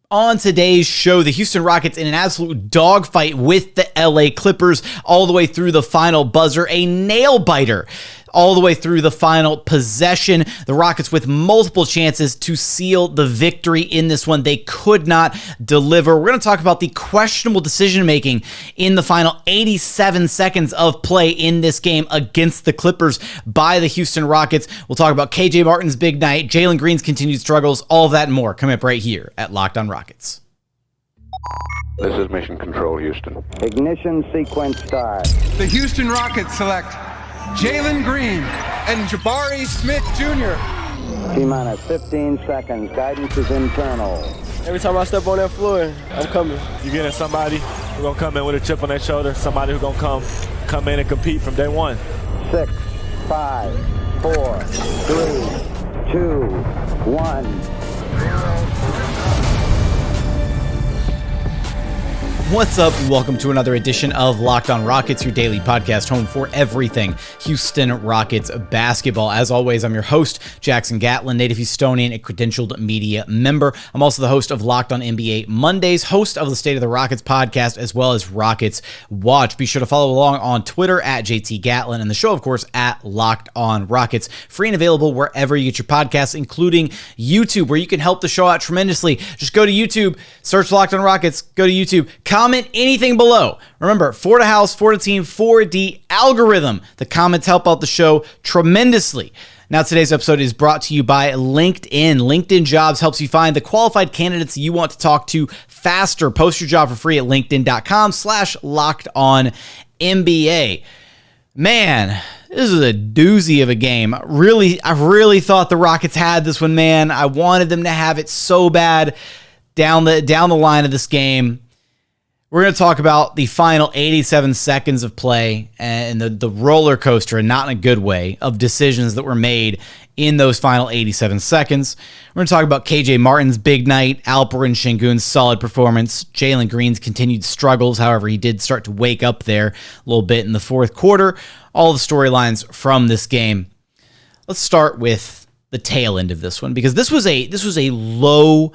On today's show, the Houston Rockets in an absolute dogfight with the LA Clippers all the way through the final buzzer, a nail biter all the way through the final possession. The Rockets with multiple chances to seal the victory in this one. They could not deliver. We're going to talk about the questionable decision-making in the final 87 seconds of play in this game against the Clippers by the Houston Rockets. We'll talk about KJ Martin's big night, Jalen Green's continued struggles, all of that and more coming up right here at Locked On Rockets. This is Mission Control, Houston. Ignition sequence start. The Houston Rockets select Jalen Green and Jabari Smith Jr. T-minus 15 seconds. Guidance is internal. Every time I step on that floor, I'm coming. You're getting somebody who's going to come in with a chip on their shoulder, somebody who's going to come in and compete from day one. 6, 5, 4, 3, 2, 1. What's up? Welcome to another edition of Locked On Rockets, your daily podcast home for everything Houston Rockets basketball. As always, I'm your host, Jackson Gatlin, native Houstonian, a credentialed media member. I'm also the host of Locked On NBA Mondays, host of the State of the Rockets podcast, as well as Rockets Watch. Be sure to follow along on Twitter at JT Gatlin and the show, of course, at Locked On Rockets. Free and available wherever you get your podcasts, including YouTube, where you can help the show out tremendously. Just go to YouTube, search Locked On Rockets, go to YouTube, comment anything below. Remember, for the house, for the team, for the algorithm. The comments help out the show tremendously. Now, today's episode is brought to you by LinkedIn. LinkedIn Jobs helps you find the qualified candidates you want to talk to faster. Post your job for free at linkedin.com/lockedonnba. Man, this is a doozy of a game. I really thought the Rockets had this one, man. I wanted them to have it so bad down the line of this game. We're going to talk about the final 87 seconds of play and the roller coaster, and not in a good way, of decisions that were made in those final 87 seconds. We're going to talk about KJ Martin's big night, Alperen Sengun's solid performance, Jalen Green's continued struggles. However, he did start to wake up there a little bit in the fourth quarter. All the storylines from this game. Let's start with the tail end of this one, because this was a low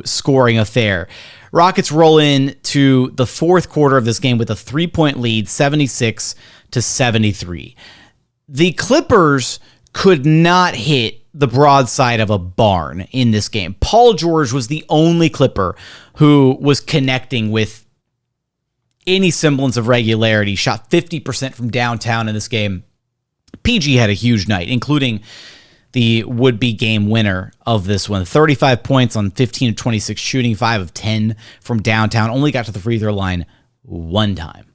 scoring affair. Rockets roll into the fourth quarter of this game with a 3-point lead, 76-73. The Clippers could not hit the broadside of a barn in this game. Paul George was the only Clipper who was connecting with any semblance of regularity, shot 50% from downtown in this game. PG had a huge night, including the would-be game winner of this one. 35 points on 15 of 26 shooting, 5 of 10 from downtown. Only got to the free throw line one time.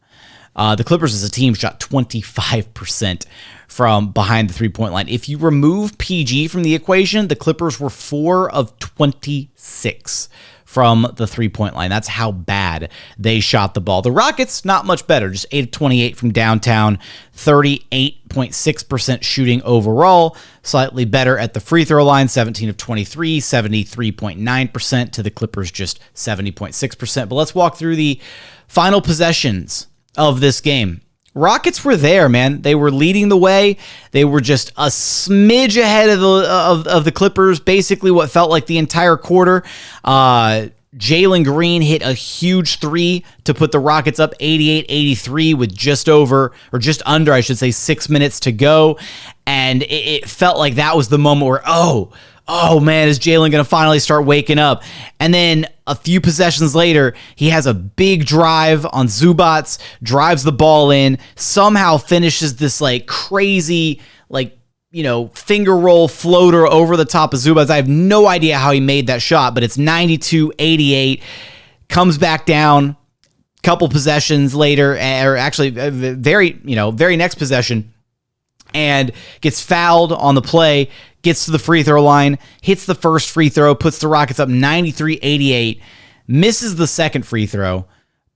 The Clippers as a team shot 25% from behind the three-point line. If you remove PG from the equation, the Clippers were 4 of 26 from the three-point line. That's how bad they shot the ball. The Rockets, not much better, just 8 of 28 from downtown, 38.6% shooting overall, slightly better at the free throw line, 17 of 23, 73.9% to the Clippers, just 70.6%. But let's walk through the final possessions of this game. Rockets were there, man. They were leading the way. They were just a smidge ahead of the Clippers, basically what felt like the entire quarter. Jalen Green hit a huge three to put the Rockets up 88-83 with just under, I should say, 6 minutes to go. And it felt like that was the moment where, oh man, is Jalen going to finally start waking up? And then a few possessions later, he has a big drive on Zubats, drives the ball in, somehow finishes this crazy, finger roll floater over the top of Zubats. I have no idea how he made that shot, but it's 92-88. Comes back down, couple possessions later, or actually very next possession, and gets fouled on the play, gets to the free throw line, hits the first free throw, puts the Rockets up 93-88, misses the second free throw,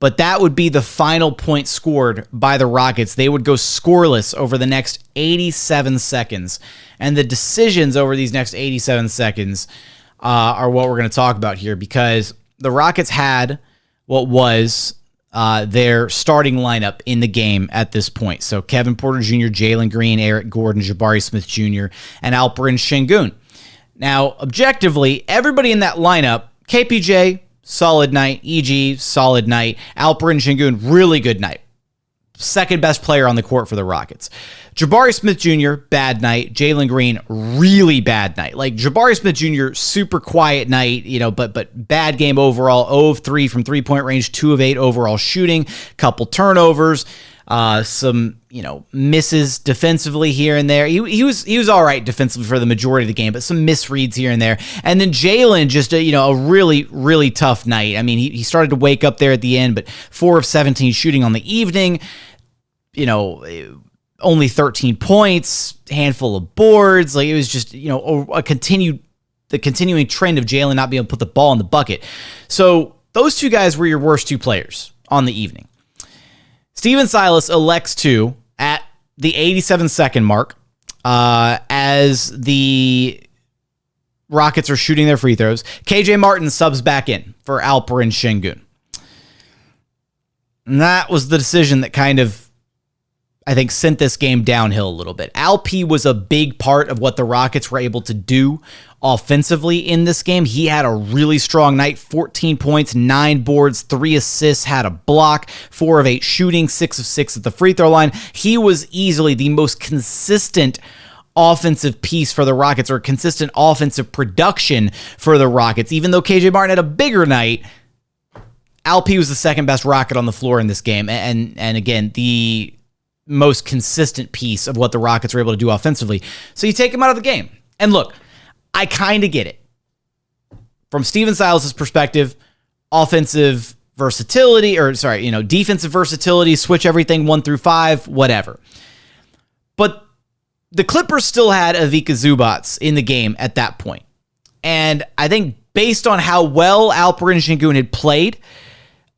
but that would be the final point scored by the Rockets. They would go scoreless over the next 87 seconds, and the decisions over these next 87 seconds are what we're going to talk about here, because the Rockets had what was their starting lineup in the game at this point. So Kevin Porter Jr., Jalen Green, Eric Gordon, Jabari Smith Jr., and Alperen Sengun. Now, objectively, everybody in that lineup KPJ, solid night. EG, solid night. Alperen Sengun, really good night. Second best player on the court for the Rockets. Jabari Smith Jr., bad night. Jalen Green, really bad night. Like Jabari Smith Jr., super quiet night, but bad game overall. 0 of 3 from 3-point range, 2 of 8 overall shooting, couple turnovers, some misses defensively here and there. He was all right defensively for the majority of the game, but some misreads here and there. And then Jalen, just a really, really tough night. I mean, he started to wake up there at the end, but 4 of 17 shooting on the evening. Only 13 points, handful of boards. Like it was just, the continuing trend of Jalen not being able to put the ball in the bucket. So those two guys were your worst two players on the evening. Steven Silas elects to, at the 87-second mark, as the Rockets are shooting their free throws, KJ Martin subs back in for Alperen Sengun. And that was the decision that kind of, I think, sent this game downhill a little bit. Alp was a big part of what the Rockets were able to do offensively in this game. He had a really strong night, 14 points, 9 boards, 3 assists, had a block, 4 of 8 shooting, 6 of 6 at the free throw line. He was easily the most consistent offensive piece for the Rockets, or consistent offensive production for the Rockets. Even though KJ Martin had a bigger night, Alp was the second best Rocket on the floor in this game. And again, the most consistent piece of what the Rockets were able to do offensively. So you take him out of the game. And look, I kind of get it. From Steven Silas' perspective, defensive versatility, switch everything 1 through 5, whatever. But the Clippers still had Ivica Zubac in the game at that point. And I think based on how well Alperen Sengun had played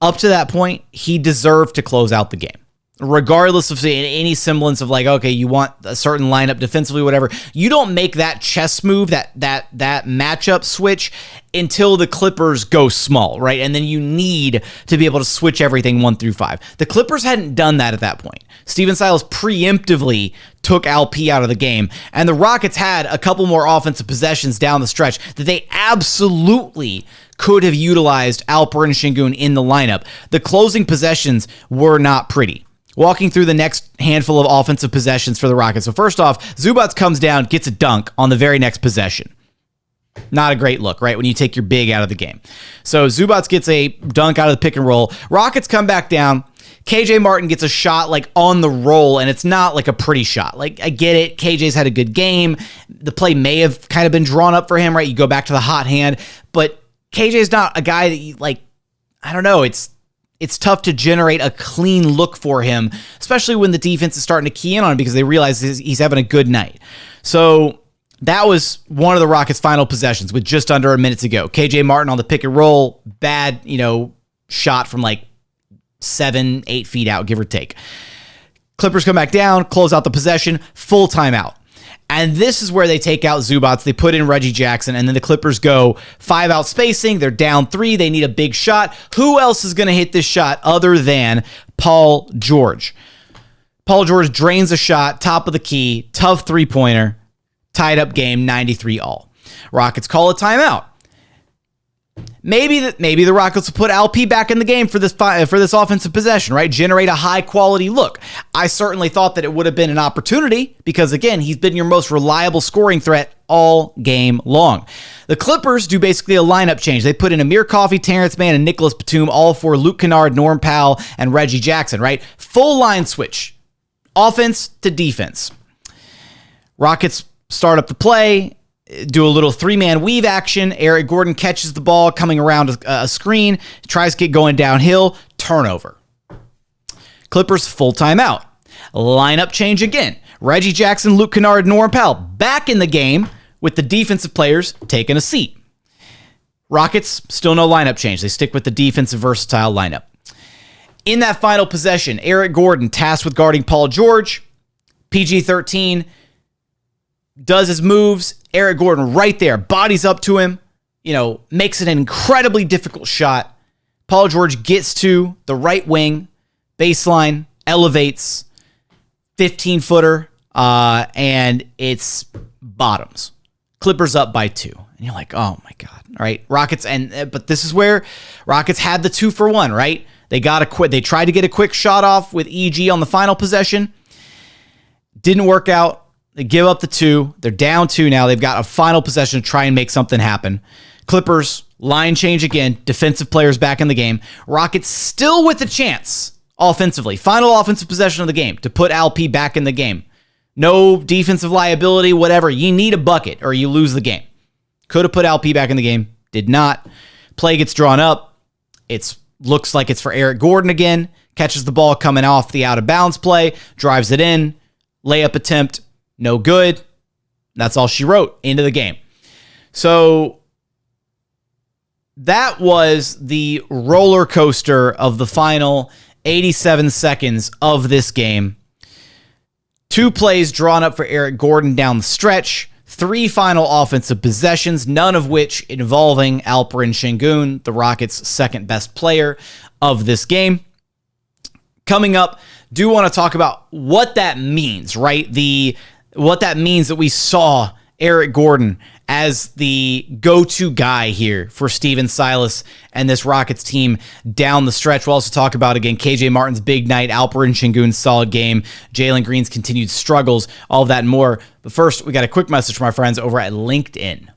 up to that point, he deserved to close out the game. Regardless of any semblance of okay, you want a certain lineup defensively, whatever. You don't make that chess move, that matchup switch until the Clippers go small, right? And then you need to be able to switch everything 1 through 5. The Clippers hadn't done that at that point. Steven Silas preemptively took Alp out of the game, and the Rockets had a couple more offensive possessions down the stretch that they absolutely could have utilized Alperen Sengun in the lineup. The closing possessions were not pretty. Walking through the next handful of offensive possessions for the Rockets. So first off, Zubac comes down, gets a dunk on the very next possession. Not a great look, right? When you take your big out of the game. So Zubac gets a dunk out of the pick and roll. Rockets come back down. KJ Martin gets a shot on the roll, and it's not a pretty shot. I get it. KJ's had a good game. The play may have kind of been drawn up for him, right? You go back to the hot hand, but KJ's not a guy that I don't know. It's tough to generate a clean look for him, especially when the defense is starting to key in on him because they realize he's having a good night. So that was one of the Rockets' final possessions with just under a minute to go. KJ Martin on the pick and roll, bad, shot from 7-8 feet out, give or take. Clippers come back down, close out the possession, full timeout. And this is where they take out Zubac. They put in Reggie Jackson, and then the Clippers go 5 out spacing. They're down 3. They need a big shot. Who else is going to hit this shot other than Paul George? Paul George drains a shot, top of the key, tough three-pointer, tied up game, 93 all. Rockets call a timeout. Maybe the Rockets will put Alp back in the game for this offensive possession, right? Generate a high-quality look. I certainly thought that it would have been an opportunity because, again, he's been your most reliable scoring threat all game long. The Clippers do basically a lineup change. They put in Amir Coffey, Terrence Mann, and Nicholas Batum, all for Luke Kennard, Norm Powell, and Reggie Jackson, right? Full line switch. Offense to defense. Rockets start up the play. Do a little 3-man weave action. Eric Gordon catches the ball coming around a screen, tries to get going downhill, turnover. Clippers full timeout. Lineup change again. Reggie Jackson, Luke Kennard, Norm Powell back in the game with the defensive players taking a seat. Rockets, still no lineup change. They stick with the defensive versatile lineup. In that final possession, Eric Gordon tasked with guarding Paul George. PG-13 does his moves. Eric Gordon right there, bodies up to him, makes it an incredibly difficult shot. Paul George gets to the right wing, baseline, elevates, 15-footer, and it's bottoms. Clippers up by 2. And you're like, oh my God. All right. Rockets, but this is where Rockets had the 2-for-1, right? They tried to get a quick shot off with EG on the final possession. Didn't work out. They give up the 2. They're down 2 now. They've got a final possession to try and make something happen. Clippers, line change again. Defensive players back in the game. Rockets still with a chance offensively. Final offensive possession of the game to put LP back in the game. No defensive liability, whatever. You need a bucket or you lose the game. Could have put LP back in the game. Did not. Play gets drawn up. Looks like it's for Eric Gordon again. Catches the ball coming off the out of bounds play. Drives it in. Layup attempt. No good. That's all she wrote. Into the game. So that was the roller coaster of the final 87 seconds of this game. 2 plays drawn up for Eric Gordon down the stretch. 3 final offensive possessions, none of which involving Alperen Sengun, the Rockets' second best player of this game. Coming up, do want to talk about what that means, right? What that means that we saw Eric Gordon as the go-to guy here for Steven Silas and this Rockets team down the stretch. We'll also talk about, again, KJ Martin's big night, Alperen Sengun's solid game, Jalen Green's continued struggles, all of that and more. But first, we got a quick message from our friends over at LinkedIn.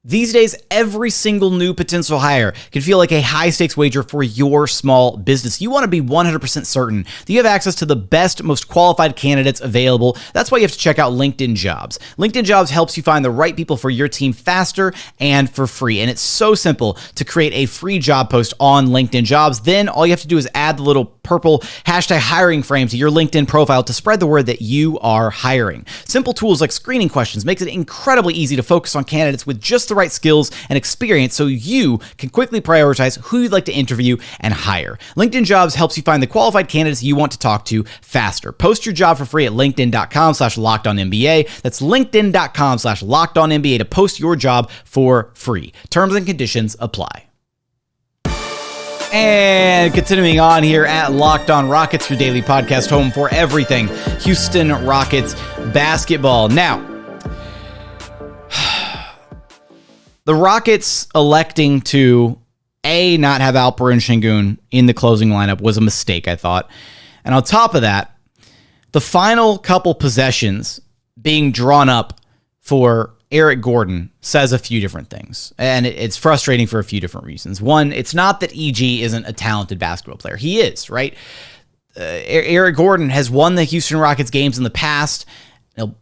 These days, every single new potential hire can feel like a high-stakes wager for your small business. You want to be 100% certain that you have access to the best, most qualified candidates available. That's why you have to check out LinkedIn Jobs. LinkedIn Jobs helps you find the right people for your team faster and for free. And it's so simple to create a free job post on LinkedIn Jobs. Then all you have to do is add the little purple hashtag hiring frame to your LinkedIn profile to spread the word that you are hiring. Simple tools like screening questions makes it incredibly easy to focus on candidates with just the right skills and experience so you can quickly prioritize who you'd like to interview and hire. LinkedIn Jobs helps you find the qualified candidates you want to talk to faster. Post your job for free at linkedin.com/lockedonnba. That's linkedin.com/lockedonnba to post your job for free. Terms and conditions apply. And continuing on here at Locked On Rockets, your daily podcast home for everything Houston Rockets basketball. Now, the Rockets electing to, not have Alperen Sengun in the closing lineup was a mistake, I thought. And on top of that, the final couple possessions being drawn up for Eric Gordon says a few different things. And it's frustrating for a few different reasons. One, it's not that EG isn't a talented basketball player. He is, right? Eric Gordon has won the Houston Rockets games in the past. He'll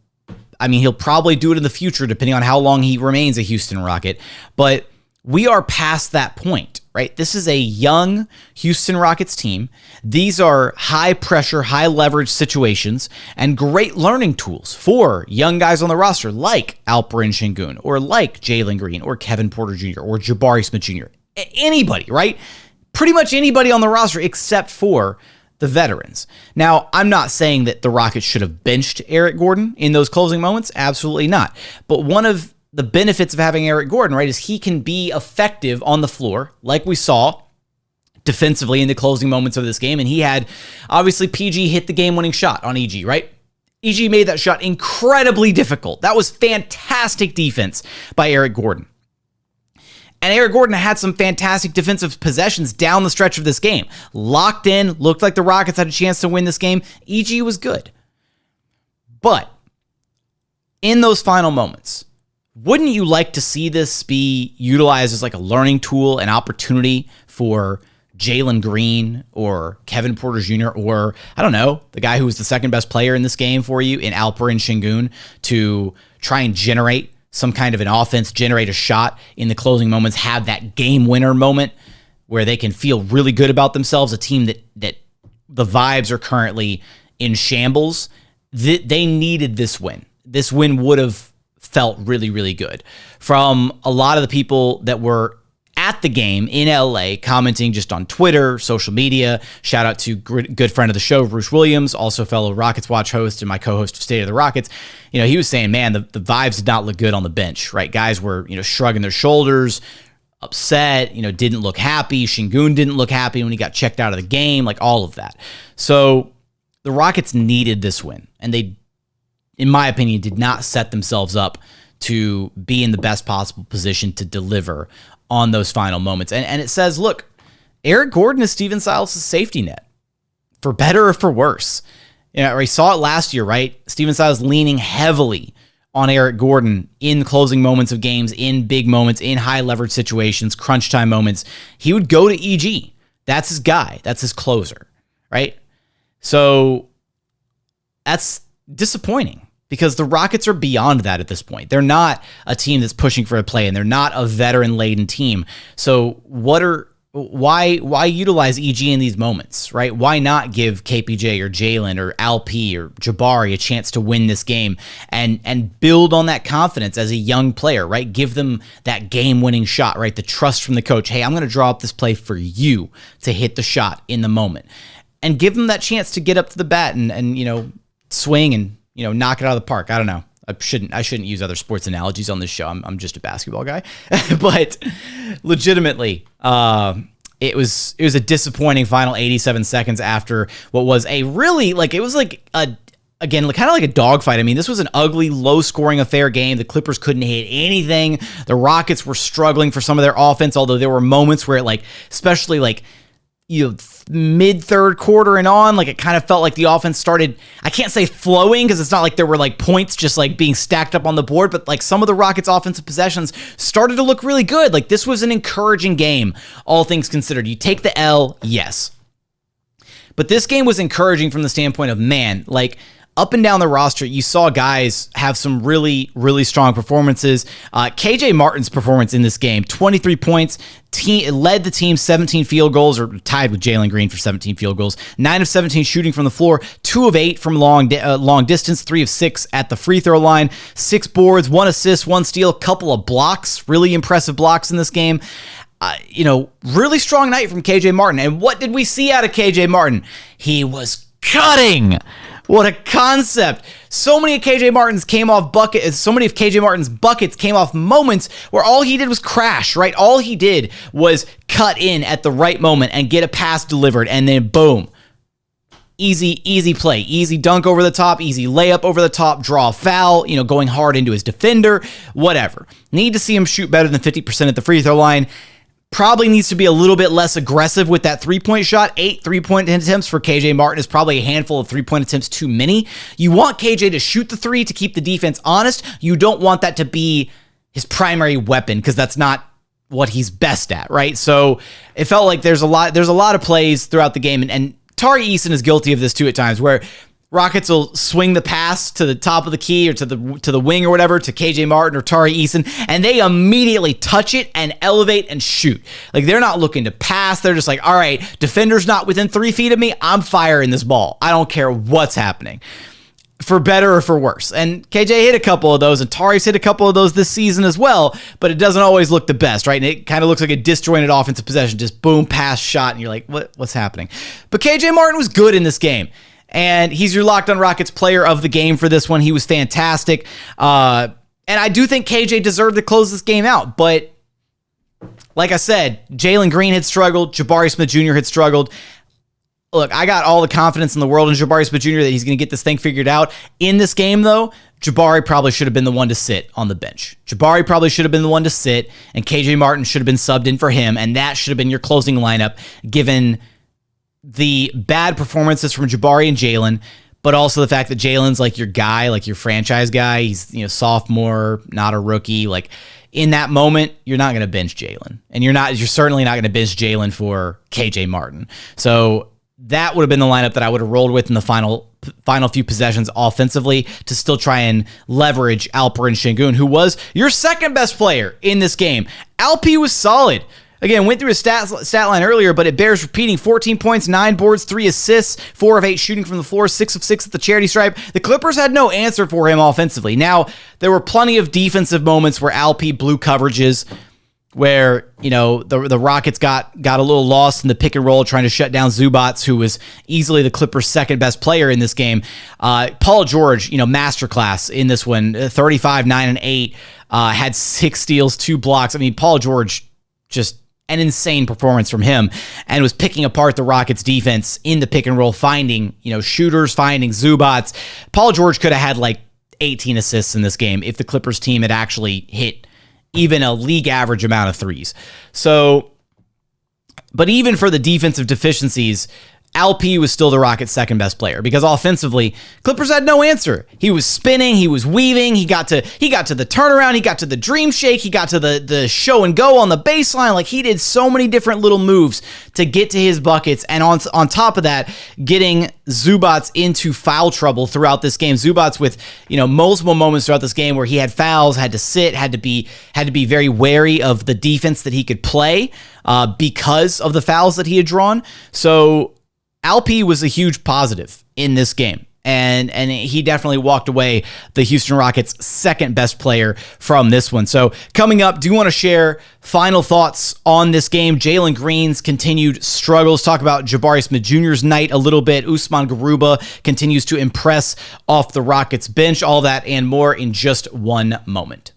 probably do it in the future, depending on how long he remains a Houston Rocket. But we are past that point, right? This is a young Houston Rockets team. These are high-pressure, high-leverage situations and great learning tools for young guys on the roster like Alperen Sengun or like Jalen Green or Kevin Porter Jr. or Jabari Smith Jr. Anybody, right? Pretty much anybody on the roster except for the veterans. Now, I'm not saying that the Rockets should have benched Eric Gordon in those closing moments. Absolutely not. But one of the benefits of having Eric Gordon, right, is he can be effective on the floor, like we saw defensively in the closing moments of this game. And he had, obviously, PG hit the game-winning shot on EG, right? EG made that shot incredibly difficult. That was fantastic defense by Eric Gordon. And Eric Gordon had some fantastic defensive possessions down the stretch of this game. Locked in, looked like the Rockets had a chance to win this game. EG was good. But in those final moments, wouldn't you like to see this be utilized as like a learning tool, an opportunity for Jalen Green or Kevin Porter Jr. or, I don't know, the guy who was the second best player in this game for you in Alperen Sengun to try and generate some kind of an offense, generate a shot in the closing moments, have that game winner moment where they can feel really good about themselves, a team that the vibes are currently in shambles. They needed this win. This win would have felt really, really good. From a lot of the people that were at the game in LA, commenting just on Twitter, social media. Shout out to good friend of the show, Bruce Williams, also fellow Rockets Watch host and my co-host of State of the Rockets. He was saying, man, the vibes did not look good on the bench, right? Guys were, shrugging their shoulders, upset, didn't look happy. Sengun didn't look happy when he got checked out of the game, like all of that. So the Rockets needed this win, and they, in my opinion, did not set themselves up to be in the best possible position to deliver on those final moments. And it says, look, Eric Gordon is Steven Silas' safety net, for better or for worse. You know, we saw it last year, right? Steven Silas leaning heavily on Eric Gordon in closing moments of games, in big moments, in high leverage situations, crunch time moments. He would go to EG. That's his guy. That's his closer, right? So that's disappointing because the Rockets are beyond that at this point. They're not a team that's pushing for a play, and they're not a veteran-laden team. So why utilize EG in these moments, right? Why not give KPJ or Jalen or Alp or Jabari a chance to win this game and build on that confidence as a young player, right? Give them that game-winning shot, right? The trust from the coach. Hey, I'm going to draw up this play for you to hit the shot in the moment. And give them that chance to get up to the bat and you know, swing and, you know, knock it out of the park. I don't know. I shouldn't use other sports analogies on this show. I'm just a basketball guy. But legitimately, it was a disappointing final 87 seconds after what was a really, like, it was like a, again, kind of like a dogfight. I mean, this was an ugly, low-scoring affair game. The Clippers couldn't hit anything. The Rockets were struggling for some of their offense, although there were moments where, like, especially like, you know, mid-third quarter and on, like, it kind of felt like the offense started, I can't say flowing because it's not like there were like points just like being stacked up on the board, but like some of the Rockets' offensive possessions started to look really good. Like, this was an encouraging game, all things considered. You take the L, yes. But this game was encouraging from the standpoint of, man, like, up and down the roster, you saw guys have some really, really strong performances. KJ Martin's performance in this game, 23 points, led the team 17 field goals, or tied with Jalen Green for 17 field goals, 9 of 17 shooting from the floor, 2 of 8 from long distance, 3 of 6 at the free throw line, 6 boards, 1 assist, 1 steal, couple of blocks, really impressive blocks in this game. You know, really strong night from KJ Martin. And what did we see out of KJ Martin? He was cutting. What a concept. So many of KJ Martin's buckets came off moments where all he did was crash, right? All he did was cut in at the right moment and get a pass delivered, and then boom. Easy play, easy dunk over the top, easy layup over the top, draw a foul, you know, going hard into his defender, whatever. Need to see him shoot better than 50% at the free throw line. Probably needs to be a little bit less aggressive with that three-point shot. 8 three-point attempts for KJ Martin is probably a handful of three-point attempts too many. You want KJ to shoot the three to keep the defense honest. You don't want that to be his primary weapon because that's not what he's best at, right? So it felt like there's a lot of plays throughout the game, and Tari Eason is guilty of this too at times, where Rockets will swing the pass to the top of the key or to the wing or whatever to KJ Martin or Tari Eason, and they immediately touch it and elevate and shoot. Like, they're not looking to pass. They're just like, all right, defender's not within 3 feet of me. I'm firing this ball. I don't care what's happening, for better or for worse. And KJ hit a couple of those, and Tari's hit a couple of those this season as well, but it doesn't always look the best, right? And it kind of looks like a disjointed offensive possession, just boom, pass, shot, and you're like, what's happening? But KJ Martin was good in this game. And he's your Locked On Rockets player of the game for this one. He was fantastic. And I do think KJ deserved to close this game out. But like I said, Jalen Green had struggled. Jabari Smith Jr. had struggled. Look, I got all the confidence in the world in Jabari Smith Jr. that he's going to get this thing figured out. In this game, though, Jabari probably should have been the one to sit on the bench. Jabari probably should have been the one to sit, and KJ Martin should have been subbed in for him, and that should have been your closing lineup, given the bad performances from Jabari and Jalen, but also the fact that Jalen's like your guy, like your franchise guy. He's, you know, sophomore, not a rookie. Like, in that moment, you're not going to bench Jalen, and you're certainly not going to bench Jalen for KJ Martin. So that would have been the lineup that I would have rolled with in the final few possessions offensively to still try and leverage Alperen Sengun, who was your second best player in this game. Alp was solid. Again, went through his stat line earlier, but it bears repeating. 14 points, 9 boards, 3 assists, 4 of 8 shooting from the floor, 6 of 6 at the charity stripe. The Clippers had no answer for him offensively. Now, there were plenty of defensive moments where Alp blew coverages, where, you know, the Rockets got a little lost in the pick and roll trying to shut down Zubats, who was easily the Clippers' second best player in this game. Paul George, you know, masterclass in this one, 35, 9, and 8, had 6 steals, 2 blocks. I mean, Paul George, just an insane performance from him, and was picking apart the Rockets defense in the pick and roll, finding, you know, shooters, finding Zubats. Paul George could have had like 18 assists in this game if the Clippers team had actually hit even a league average amount of threes. So, but even for the defensive deficiencies, Alp was still the Rockets' second best player because offensively, Clippers had no answer. He was spinning, he was weaving, he got to the turnaround, he got to the dream shake, he got to the show and go on the baseline. Like, he did so many different little moves to get to his buckets, and on top of that, getting Zubac into foul trouble throughout this game. Zubac with, multiple moments throughout this game where he had fouls, had to sit, had to be very wary of the defense that he could play because of the fouls that he had drawn. So Alp was a huge positive in this game, and he definitely walked away the Houston Rockets' second best player from this one. So coming up, do you want to share final thoughts on this game? Jalen Green's continued struggles. Talk about Jabari Smith Jr.'s night a little bit. Usman Garuba continues to impress off the Rockets bench. All that and more in just one moment.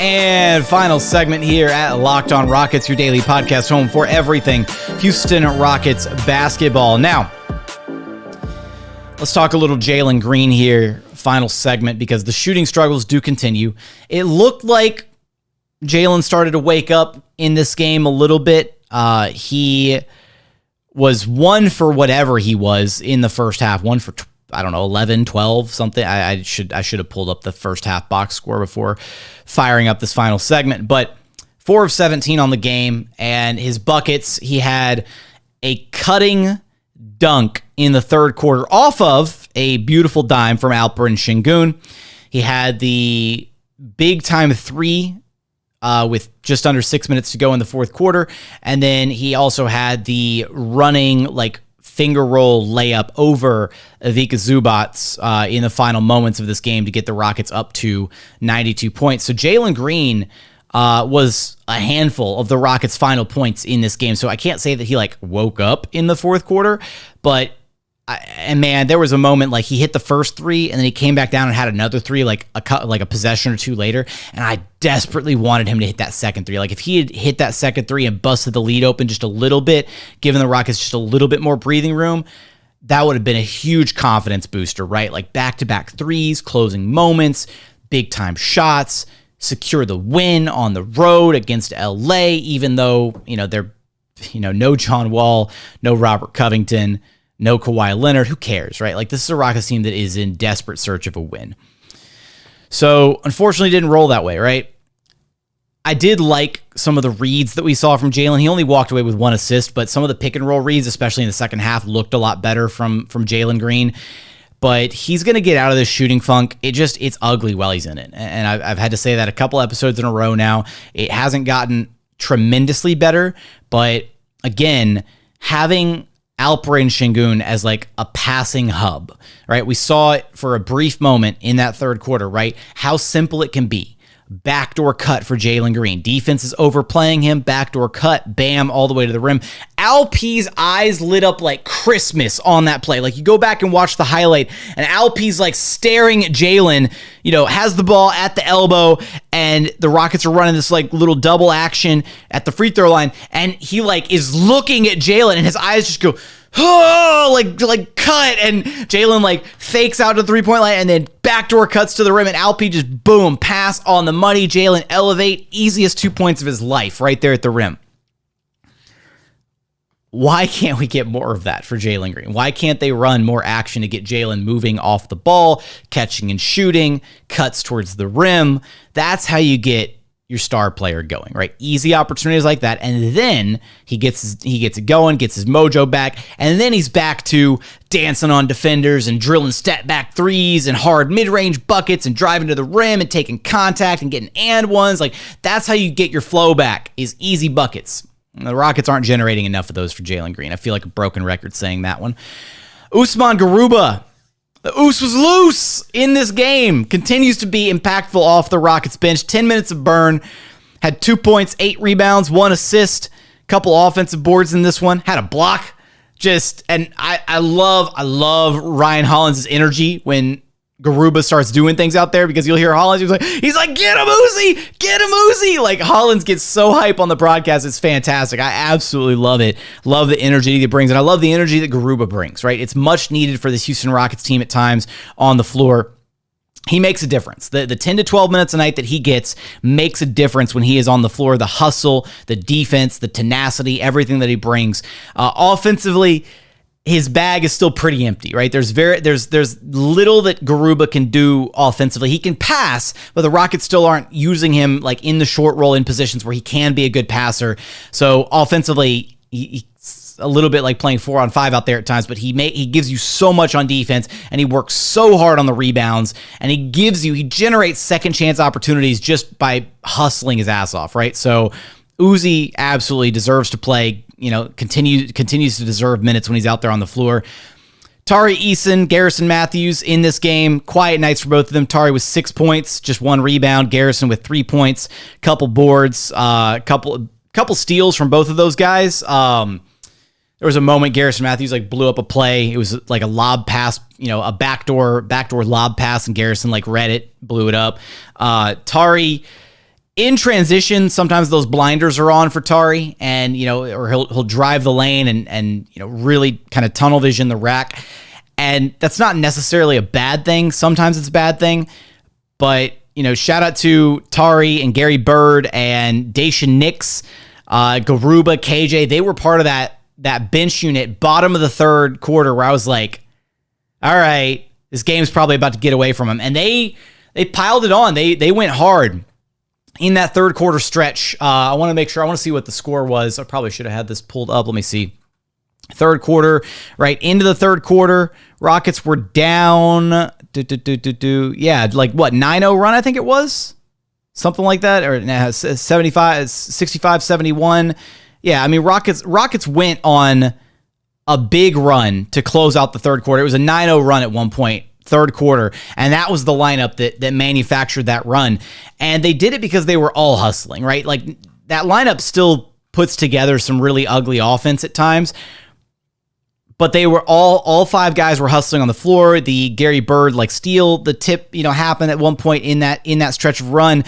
And final segment here at Locked On Rockets, your daily podcast home for everything Houston Rockets basketball. Now, let's talk a little Jalen Green here, final segment, because the shooting struggles do continue. It looked like Jalen started to wake up in this game a little bit. He was 1 for whatever he was in the first half, 1 for 11, 12, something. I should have pulled up the first half box score before firing up this final segment. But 4 of 17 on the game, and his buckets, he had a cutting dunk in the third quarter off of a beautiful dime from Alperen Sengun. He had the big-time three with just under 6 minutes to go in the fourth quarter, and then he also had the running, finger roll layup over Ivica Zubac in the final moments of this game to get the Rockets up to 92 points. So Jalen Green was a handful of the Rockets' final points in this game. So I can't say that he woke up in the fourth quarter, but there was a moment he hit the first three and then he came back down and had another three a possession or two later, and I desperately wanted him to hit that second three. If he had hit that second three and busted the lead open just a little bit, giving the Rockets just a little bit more breathing room, that would have been a huge confidence booster, right? Back-to-back threes, closing moments, big-time shots, secure the win on the road against LA, even though, they're, no John Wall, no Robert Covington, no Kawhi Leonard. Who cares, right? This is a Rockets team that is in desperate search of a win. So, unfortunately, didn't roll that way, right? I did like some of the reads that we saw from Jalen. He only walked away with 1 assist, but some of the pick and roll reads, especially in the second half, looked a lot better from Jalen Green. But he's going to get out of this shooting funk. It's ugly while he's in it. And I've had to say that a couple episodes in a row now. It hasn't gotten tremendously better, but again, having Alperen Sengun as a passing hub, right? We saw it for a brief moment in that third quarter, right? How simple it can be. Backdoor cut for Jalen Green. Defense is overplaying him. Backdoor cut. Bam, all the way to the rim. Alp's eyes lit up like Christmas on that play. You go back and watch the highlight, and Alp's staring at Jalen, has the ball at the elbow, and the Rockets are running this little double action at the free throw line, and he is looking at Jalen, and his eyes just go, oh, cut, and Jalen fakes out to the 3-point line and then backdoor cuts to the rim, and Alp just boom, pass on the money. Jalen elevate, easiest 2 points of his life right there at the rim. Why can't we get more of that for Jalen Green? Why can't they run more action to get Jalen moving off the ball, catching and shooting, cuts towards the rim? That's how you get your star player going, right? Easy opportunities like that, and then he gets it going, gets his mojo back, and then he's back to dancing on defenders and drilling step back threes and hard mid-range buckets and driving to the rim and taking contact and getting and ones. That's how you get your flow back, is easy buckets. And the Rockets aren't generating enough of those for Jalen Green. I feel like a broken record saying that one. Usman Garuba. The Oos was loose in this game. Continues to be impactful off the Rockets bench. 10 minutes of burn. Had 2 points, 8 rebounds, 1 assist. Couple offensive boards in this one. Had a block. I love Ryan Hollins' energy when Garuba starts doing things out there, because you'll hear Hollins, he's like, get him, Uzi! Get him, Uzi! Hollins gets so hype on the broadcast. It's fantastic. I absolutely love it. Love the energy that it brings, and I love the energy that Garuba brings, right? It's much needed for this Houston Rockets team at times on the floor. he makes a difference. The 10 to 12 minutes a night that he gets makes a difference when he is on the floor. The hustle, the defense, the tenacity, everything that he brings. Offensively, his bag is still pretty empty, right? There's little that Garuba can do offensively. He can pass, but the Rockets still aren't using him like in the short roll in positions where he can be a good passer. So offensively, he's a little bit like playing 4-on-5 out there at times, but he gives you so much on defense, and he works so hard on the rebounds, and he generates second chance opportunities just by hustling his ass off, right? So Uzi absolutely deserves to play, continues to deserve minutes when he's out there on the floor. Tari Eason, Garrison Matthews in this game, quiet nights for both of them. Tari with 6 points, just 1 rebound. Garrison with 3 points, couple boards, couple steals from both of those guys. There was a moment Garrison Matthews blew up a play. It was like a lob pass, a backdoor lob pass, and Garrison read it, blew it up. Tari in transition, sometimes those blinders are on for Tari, and or he'll drive the lane and really kind of tunnel vision the rack, and that's not necessarily a bad thing. Sometimes it's a bad thing, but shout out to Tari and Gary Bird and Daishan Nix, Garuba, KJ. They were part of that bench unit, bottom of the third quarter, where I was like, all right, this game's probably about to get away from them. And they piled it on. They went hard in that third quarter stretch. I want to see what the score was. I probably should have had this pulled up. Let me see. Third quarter, right into the third quarter, Rockets were down, 9-0 run, I think it was. Something like that, or 65-71. Yeah, I mean, Rockets went on a big run to close out the third quarter. It was a 9-0 run at one point, third quarter, and that was the lineup that manufactured that run. And they did it because they were all hustling, right? Like, that lineup still puts together some really ugly offense at times, but they were all 5 guys were hustling on the floor. The Gary Bird steal, the tip, happened at one point in that stretch of run,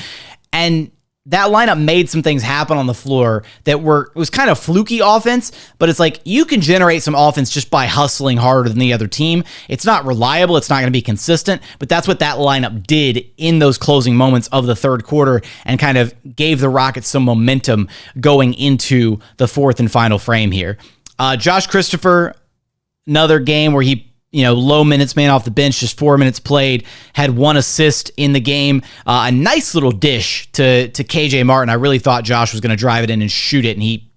and that lineup made some things happen on the floor it was kind of fluky offense, but it's like you can generate some offense just by hustling harder than the other team. It's not reliable. It's not going to be consistent, but that's what that lineup did in those closing moments of the third quarter and kind of gave the Rockets some momentum going into the fourth and final frame here. Josh Christopher, another game where he low minutes, man off the bench, just 4 minutes played, had 1 assist in the game. A nice little dish to KJ Martin. I really thought Josh was going to drive it in and shoot it, and he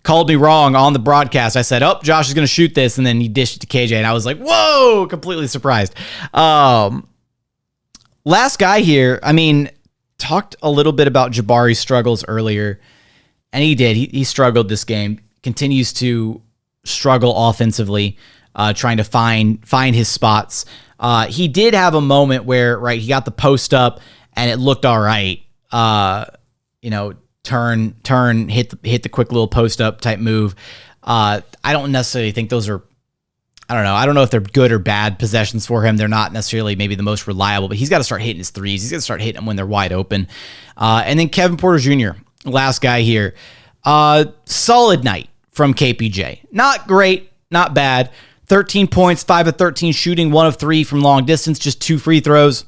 called me wrong on the broadcast. I said, Josh is going to shoot this, and then he dished it to KJ, and I was like, whoa, completely surprised. Last guy here, talked a little bit about Jabari's struggles earlier, and he did. He struggled this game, continues to struggle offensively. Trying to find his spots. He did have a moment where, he got the post up and it looked all right. Turn, hit the quick little post up type move. I don't necessarily think those are, I don't know. I don't know if they're good or bad possessions for him. They're not necessarily maybe the most reliable, but he's got to start hitting his threes. He's got to start hitting them when they're wide open. And then Kevin Porter Jr., last guy here. Solid night from KPJ. Not great, not bad. 13 points, 5 of 13 shooting, 1 of 3 from long distance, just 2 free throws.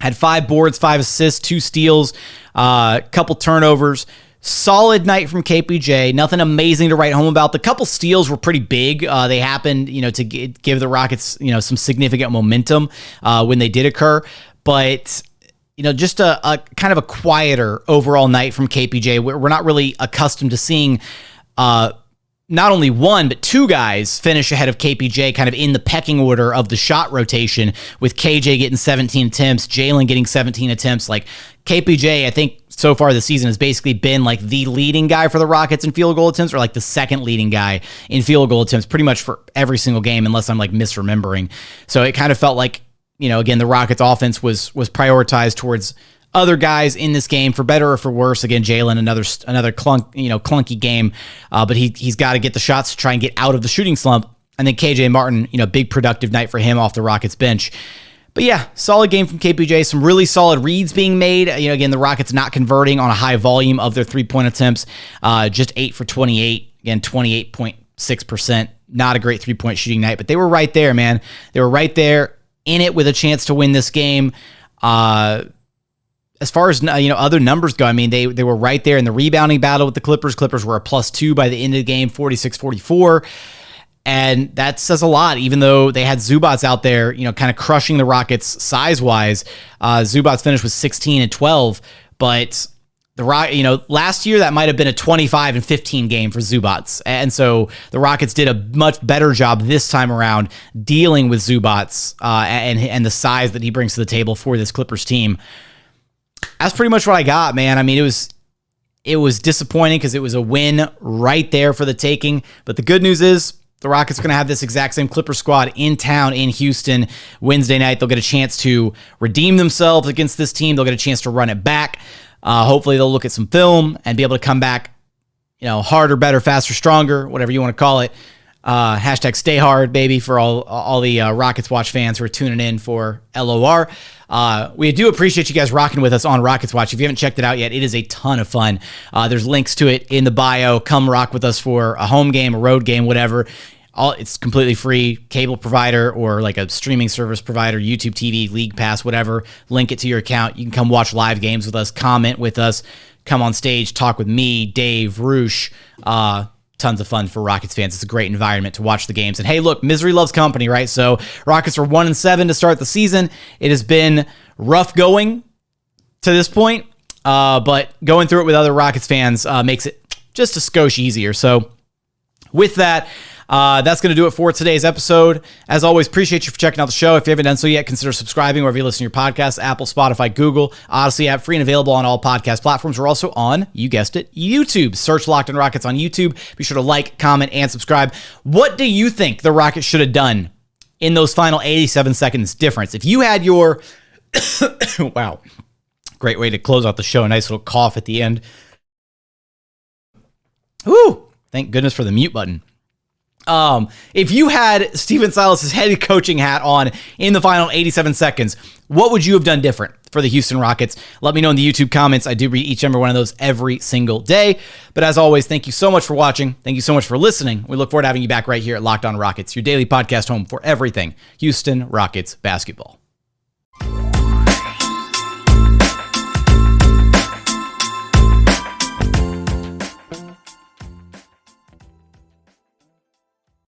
Had 5 boards, 5 assists, 2 steals, couple turnovers. Solid night from KPJ. Nothing amazing to write home about. The couple steals were pretty big. They happened, to give the Rockets, some significant momentum when they did occur. But just a kind of a quieter overall night from KPJ. We're not really accustomed to seeing not only 1, but 2 guys finish ahead of KPJ kind of in the pecking order of the shot rotation, with KJ getting 17 attempts, Jalen getting 17 attempts. KPJ, I think so far this season has basically been the leading guy for the Rockets in field goal attempts, or the second leading guy in field goal attempts pretty much for every single game, unless I'm misremembering. So it kind of felt again, the Rockets offense was prioritized towards other guys in this game, for better or for worse. Again, Jalen, another clunky game, but he's got to get the shots to try and get out of the shooting slump. And then KJ Martin, big productive night for him off the Rockets bench. But yeah, solid game from KPJ. Some really solid reads being made. Again, the Rockets not converting on a high volume of their 3-point attempts. Just 8 for 28. Again, 28.6%. Not a great 3-point shooting night, but they were right there, man. They were right there. in it with a chance to win this game. As far as other numbers go, I mean, they were right there in the rebounding battle with the Clippers. Clippers were a +2 by the end of the game, 46-44. And that says a lot, even though they had Zubats out there, kind of crushing the Rockets size-wise. Zubats finished with 16 and 12, but last year that might have been a 25 and 15 game for Zubats. And so the Rockets did a much better job this time around dealing with Zubats and the size that he brings to the table for this Clippers team. That's pretty much what I got, man. I mean, it was disappointing because it was a win right there for the taking. But the good news is the Rockets are going to have this exact same Clippers squad in town in Houston Wednesday night. They'll get a chance to redeem themselves against this team. They'll get a chance to run it back. Hopefully they'll look at some film and be able to come back, harder, better, faster, stronger, whatever you want to call it. Hashtag stay hard, baby, for all the Rockets Watch fans who are tuning in for LOR. We do appreciate you guys rocking with us on Rockets Watch. If you haven't checked it out yet, it is a ton of fun. There's links to it in the bio. Come rock with us for a home game, a road game, whatever. It's completely free. Cable provider or like a streaming service provider, YouTube TV, League Pass, whatever. Link it to your account. You can come watch live games with us, comment with us, come on stage, talk with me, Dave, Roosh. Tons of fun for Rockets fans. It's a great environment to watch the games. And hey, look, misery loves company, right? So Rockets are 1-7 to start the season. It has been rough going to this point, but going through it with other Rockets fans makes it just a skosh easier. So with that, that's going to do it for today's episode. As always, appreciate you for checking out the show. If you haven't done so yet, consider subscribing wherever you listen to your podcasts, Apple, Spotify, Google, Odyssey app, free and available on all podcast platforms. We're also on, you guessed it, YouTube. Search Locked on Rockets on YouTube. Be sure to like, comment, and subscribe. What do you think the Rockets should have done in those final 87 seconds difference? If you had your... wow. Great way to close out the show. A nice little cough at the end. Woo! Thank goodness for the mute button. If you had Stephen Silas's head coaching hat on in the final 87 seconds, what would you have done different for the Houston Rockets? Let me know in the YouTube comments. I do read each and every one of those every single day. But as always, thank you so much for watching. Thank you so much for listening. We look forward to having you back right here at Locked on Rockets, your daily podcast home for everything Houston Rockets basketball.